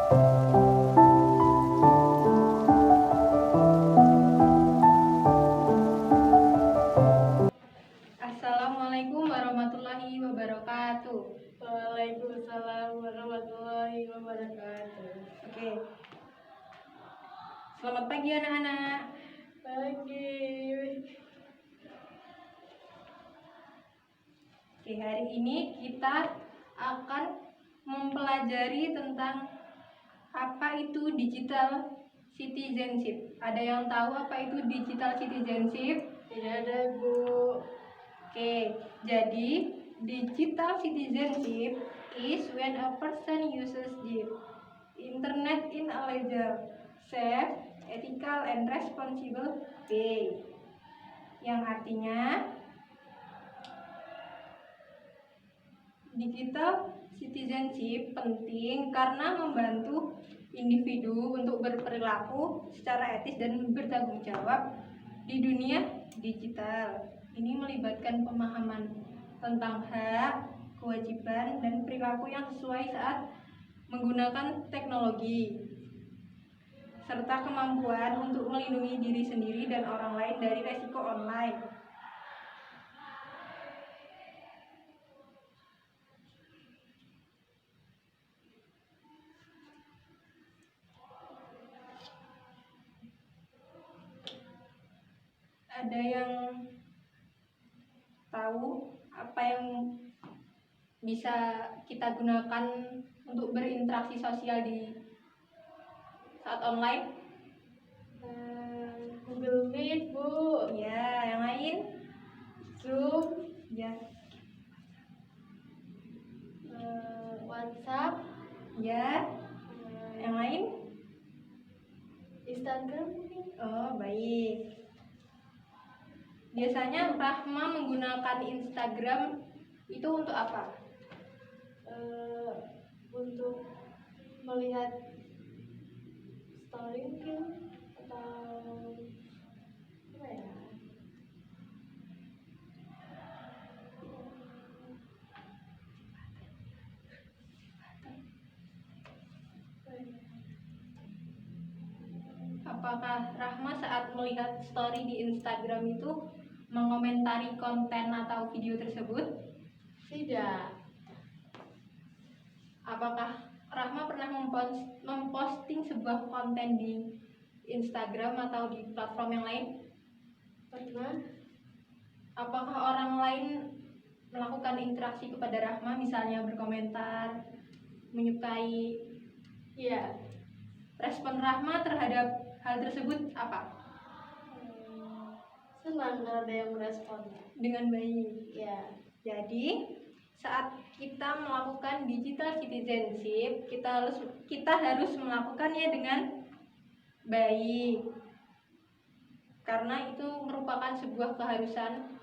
Assalamualaikum warahmatullahi wabarakatuh. Waalaikumsalam warahmatullahi wabarakatuh. Oke. Selamat pagi anak-anak. Pagi. Oke, hari ini kita akan mempelajari tentang apa itu digital citizenship. Ada yang tahu apa itu digital citizenship? Tidak ada, Bu. Oke, jadi digital citizenship is when a person uses the internet in a legal, safe, ethical, and responsible way. Yang artinya digital citizenship penting karena membantu individu untuk berperilaku secara etis dan bertanggung jawab di dunia digital. Ini melibatkan pemahaman tentang hak, kewajiban, dan perilaku yang sesuai saat menggunakan teknologi, serta kemampuan untuk melindungi diri sendiri dan orang lain dari resiko online. Ada yang tahu apa yang bisa kita gunakan untuk berinteraksi sosial di saat online? Google Meet, Bu. Ya, yang lain? Zoom, Ya, WhatsApp, ya. Yang lain? Instagram mungkin. Oh, baik. Biasanya Rahma menggunakan Instagram itu untuk apa? Untuk melihat story mungkin atau apa ya? Apakah Rahma saat melihat story di Instagram itu mengomentari konten atau video tersebut? Tidak. Apakah Rahma pernah memposting sebuah konten di Instagram atau di platform yang lain? Pernah? Apakah orang lain melakukan interaksi kepada Rahma, misalnya berkomentar, menyukai? Iya. Respon Rahma terhadap hal tersebut apa? Senang kalau ada yang merespon. Dengan baik. Iya. Jadi saat kita melakukan digital citizenship, kita harus melakukannya dengan baik, karena itu merupakan sebuah keharusan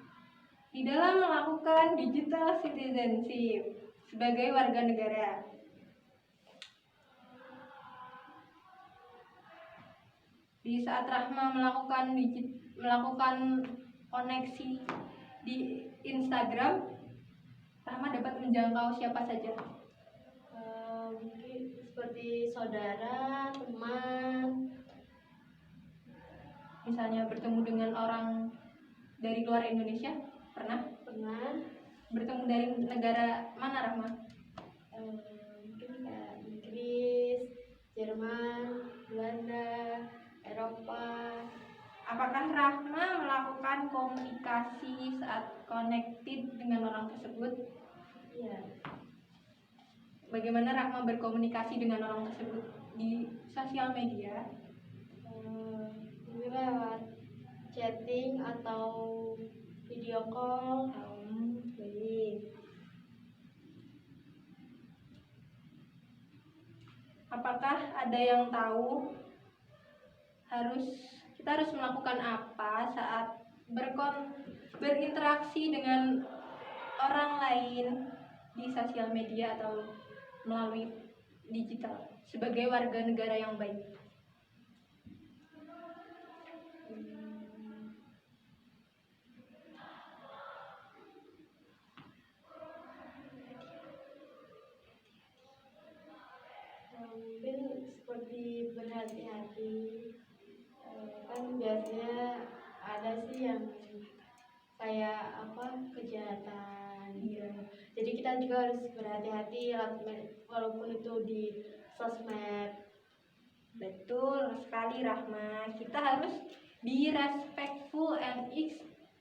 di dalam melakukan digital citizenship sebagai warga negara. Di saat Rahma melakukan koneksi di Instagram, Rahma dapat menjangkau siapa saja? Mungkin seperti saudara, teman. Misalnya bertemu dengan orang dari luar Indonesia, pernah? Pernah. Bertemu dari negara mana Rahma? Mungkin kayak Inggris, Jerman, Belanda, Eropa. Apakah Rahma melakukan komunikasi saat connected dengan orang tersebut? Iya. Bagaimana Rahma berkomunikasi dengan orang tersebut di sosial media? Ini lewat chatting atau video call. Baik. Apakah ada yang tahu kita harus melakukan apa saat berinteraksi dengan orang lain di sosial media atau melalui digital sebagai warga negara yang baik? Mungkin seperti berhati-hati. Kan biasanya ada sih yang kayak kejahatan. Iya. Jadi kita juga harus berhati-hati walaupun itu di sosmed. Betul sekali Rahma. Kita harus be respectful and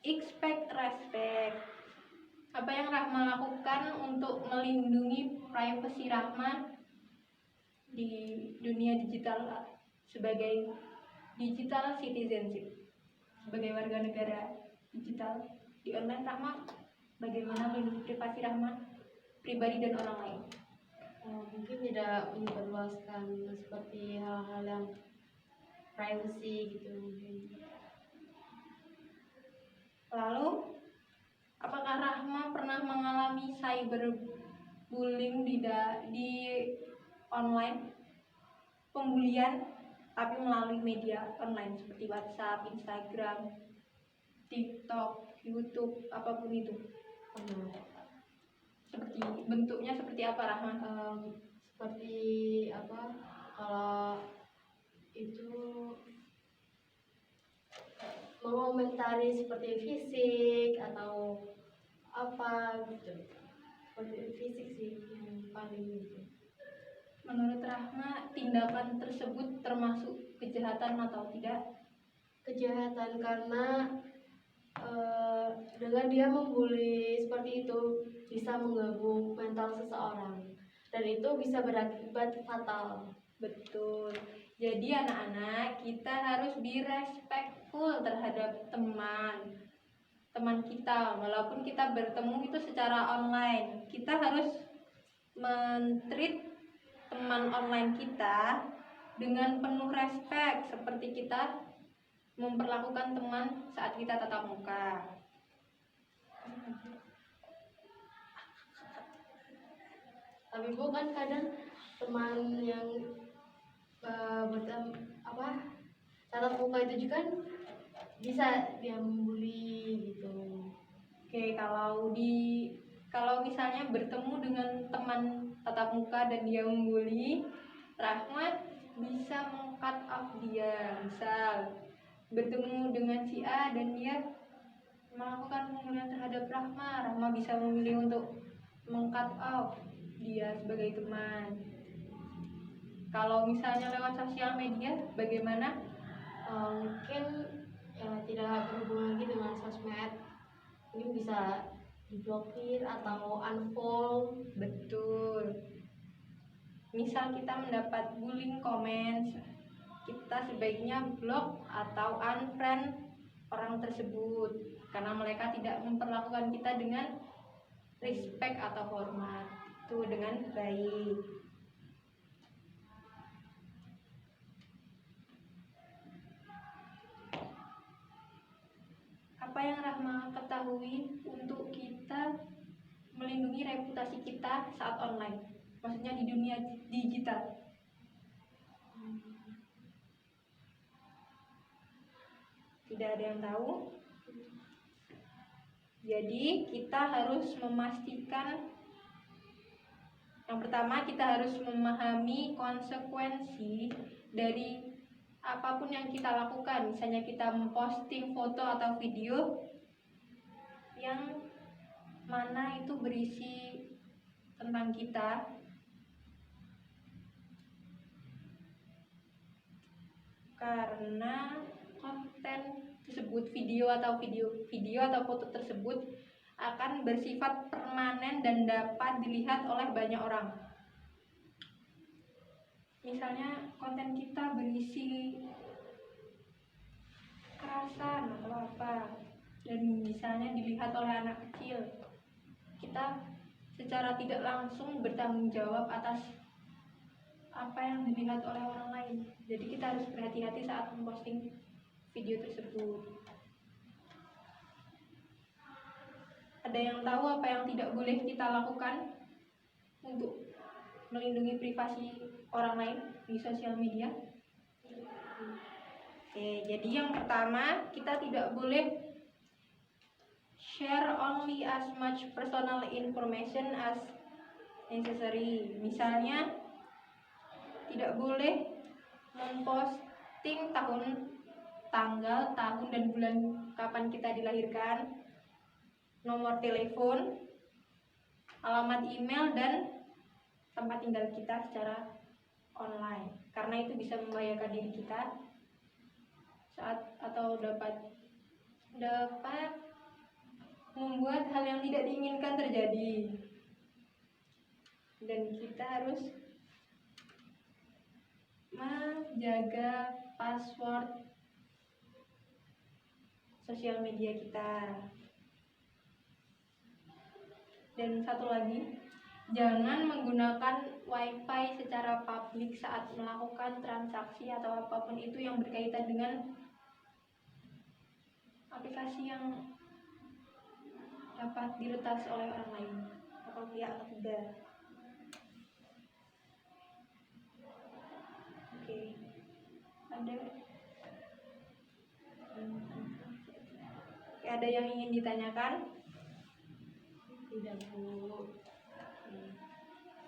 expect respect. Apa yang Rahma lakukan untuk melindungi privasi Rahma di dunia digital sebagai digital citizenship, sebagai warga negara digital di online, Rahma bagaimana melindungi privasi Rahma pribadi dan orang lain? Mungkin tidak menyebarluaskan seperti hal-hal yang privacy gitu mungkin. Lalu, apakah Rahma pernah mengalami cyberbullying di online, pembulian tapi melalui media online seperti WhatsApp, Instagram, TikTok, YouTube, apapun itu? Seperti bentuknya seperti apa Rahma? Seperti kalau itu mengomentari seperti fisik atau apa gitu, seperti fisik sih yang paling gitu. Menurut Rahma, tindakan tersebut termasuk kejahatan atau tidak? Kejahatan karena dengan dia membuli seperti itu bisa mengganggu mental seseorang dan itu bisa berakibat fatal. Betul. Jadi anak-anak, kita harus be respectful terhadap teman kita, walaupun kita bertemu itu secara online. Kita harus men-treat teman online kita dengan penuh respect, seperti kita memperlakukan teman saat kita tatap muka. Tapi Bu kan kadang teman yang tatap muka itu juga bisa dia membuli gitu. Oke, kalau misalnya bertemu dengan teman tatap muka dan dia membuli, Rahma bisa meng-cut off dia. Misal bertemu dengan si A dan dia melakukan pembulian terhadap Rahma bisa memilih untuk meng-cut off dia sebagai teman. Kalau misalnya lewat sosial media, bagaimana? Mungkin tidak berhubungan lagi dengan sosmed, mungkin bisa diblokir atau unfollow. Betul. Misal kita mendapat bullying comments, kita sebaiknya blok atau unfriend orang tersebut karena mereka tidak memperlakukan kita dengan respect atau hormat, itu dengan baik. Apa yang Rahma ketahui untuk kita melindungi reputasi kita saat online, maksudnya di dunia digital? Tidak ada yang tahu. Jadi kita harus memastikan, yang pertama kita harus memahami konsekuensi dari apapun yang kita lakukan. Misalnya kita memposting foto atau video yang mana itu berisi tentang kita, karena konten tersebut, video atau foto tersebut akan bersifat permanen dan dapat dilihat oleh banyak orang. Misalnya konten kita berisi kekerasan atau apa dan misalnya dilihat oleh anak kecil, kita secara tidak langsung bertanggung jawab atas apa yang dilihat oleh orang lain. Jadi kita harus berhati-hati saat memposting video tersebut. Ada yang tahu apa yang tidak boleh kita lakukan untuk melindungi privasi orang lain di sosial media? Oke, jadi yang pertama, kita tidak boleh share only as much personal information as necessary. Misalnya, tidak boleh memposting tanggal, tahun, dan bulan kapan kita dilahirkan, nomor telepon, alamat email, dan tempat tinggal kita secara online, karena itu bisa membahayakan diri kita atau dapat membuat hal yang tidak diinginkan terjadi. Dan kita harus menjaga password sosial media kita. Dan satu lagi, jangan menggunakan wifi secara publik saat melakukan transaksi atau apapun itu yang berkaitan dengan aplikasi yang dapat diretas oleh orang lain atau pihak ketiga. Oke, ada yang ingin ditanyakan? Tidak, Bu.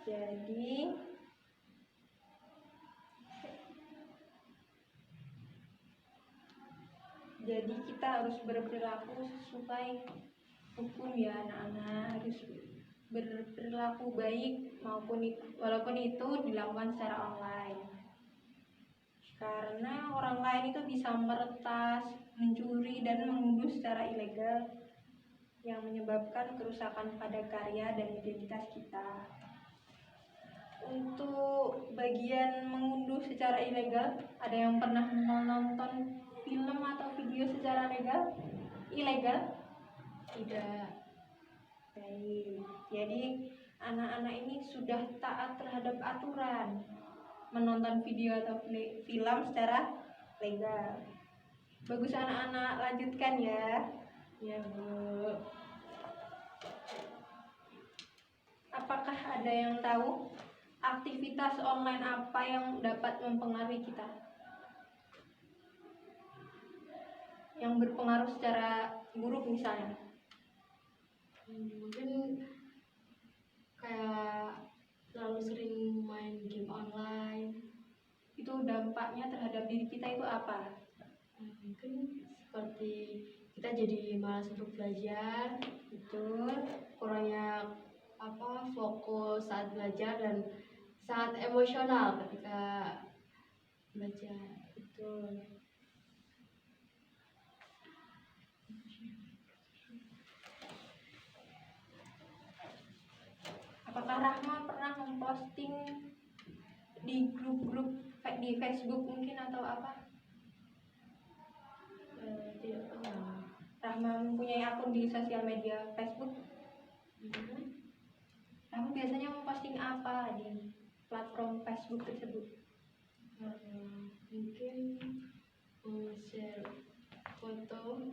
Jadi kita harus berperilaku sesuai hukum ya anak-anak, harus berperilaku baik walaupun itu dilakukan secara online, karena orang lain itu bisa meretas, mencuri, dan mengunduh secara ilegal yang menyebabkan kerusakan pada karya dan identitas kita. Untuk bagian mengunduh secara ilegal, ada yang pernah menonton film atau video secara ilegal? Tidak. Baik, jadi anak-anak ini sudah taat terhadap aturan menonton video atau film secara legal. Bagus anak-anak, lanjutkan ya. Ya, Bu. Apakah ada yang tahu aktivitas online apa yang dapat mempengaruhi kita? Yang berpengaruh secara buruk misalnya? Mungkin kayak terlalu sering main game online. Itu dampaknya terhadap diri kita itu apa? Mungkin seperti kita jadi malas untuk belajar, Betul. kurangnya fokus saat belajar dan sangat emosional ketika belajar. Betul. Apakah Rahma pernah memposting di grup-grup di Facebook mungkin atau apa? Tidak pernah. Rahma mempunyai akun di sosial media Facebook. Rahma biasanya memposting apa di platform Facebook tersebut? Mungkin share foto.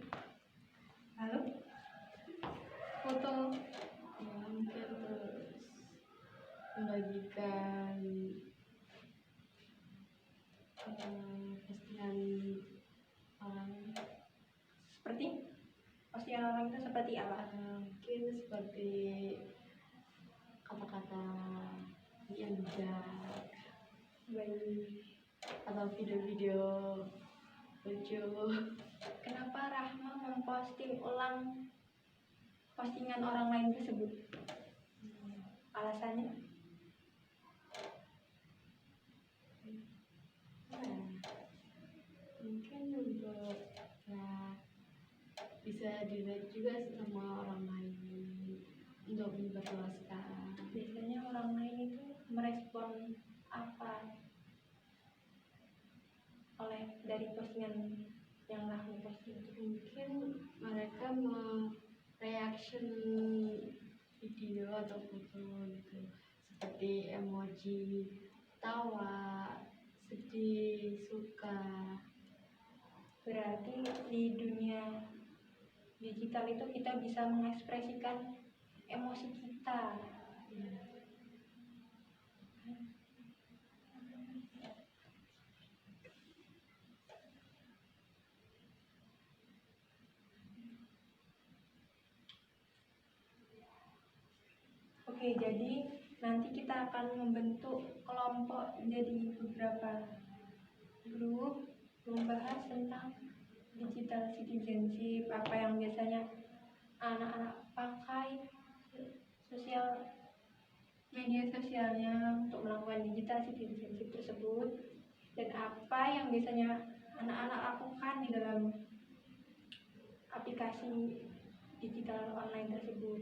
Lalu foto, Ya, mungkin terus membagikan postingan orang. seperti postingan orang itu seperti apa? Mungkin seperti kata-kata yang bijak atau video-video lucu. Kenapa Rahma memposting ulang postingan orang lain tersebut? Alasannya? Mungkin untuk bisa dilihat juga sama orang lain untuk memperluaskan. Biasanya orang lain itu merespon apa dari postingan yang Rahma posting? Mungkin mereka reaction video atau foto gitu, seperti emoji tawa, sedih, suka. Berarti di dunia digital itu kita bisa mengekspresikan emosi kita. Oke, jadi nanti kita akan membentuk kelompok menjadi beberapa grup membahas tentang digital citizenship, apa yang biasanya anak-anak pakai media sosialnya untuk melakukan digital citizenship tersebut, dan apa yang biasanya anak-anak lakukan di dalam aplikasi digital online tersebut.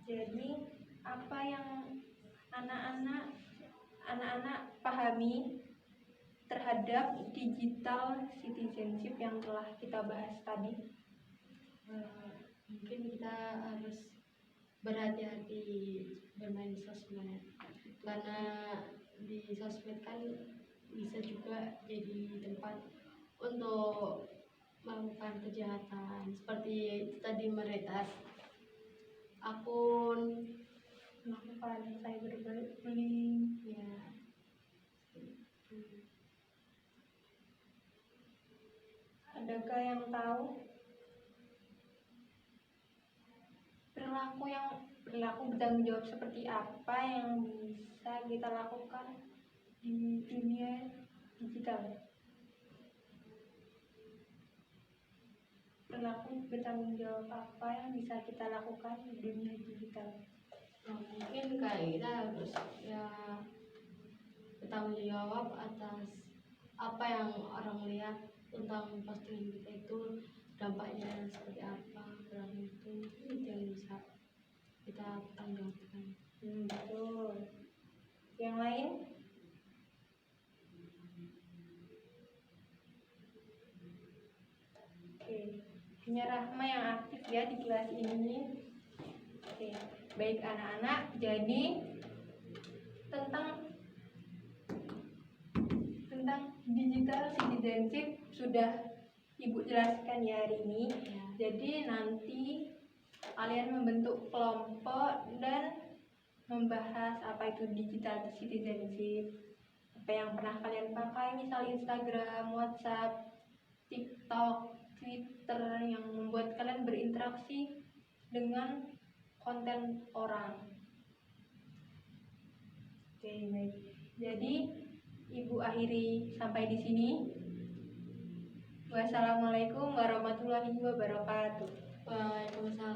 Jadi apa yang anak-anak pahami terhadap digital citizenship yang telah kita bahas tadi? Mungkin kita harus berhati-hati bermain sosmed, karena di sosmed kan bisa juga jadi tempat untuk melakukan kejahatan seperti tadi meretas akun, Melakukan cyberbullying. ya. Adakah yang tahu perilaku bertanggung jawab seperti apa yang bisa kita lakukan di dunia digital? Perilaku bertanggung jawab apa yang bisa kita lakukan di dunia digital? Mungkin kayak kita harus ya bertanggung jawab atas apa yang orang lihat tentang postingan kita itu, dampaknya seperti apa, kurang itu yang bisa kita tanggapkan. Betul. Yang lain? Oke, punya Rahma yang aktif ya di kelas ini. Oke, baik anak-anak. Jadi tentang digital citizenship sudah Ibu jelaskan ya hari ini. Ya. Jadi nanti kalian membentuk kelompok dan membahas apa itu digital citizenship, apa yang pernah kalian pakai, misal Instagram, WhatsApp, TikTok, Twitter, yang membuat kalian berinteraksi dengan konten orang. Oke, baik. Jadi Ibu akhiri sampai di sini. Wassalamualaikum warahmatullahi wabarakatuh. Waalaikumsalam.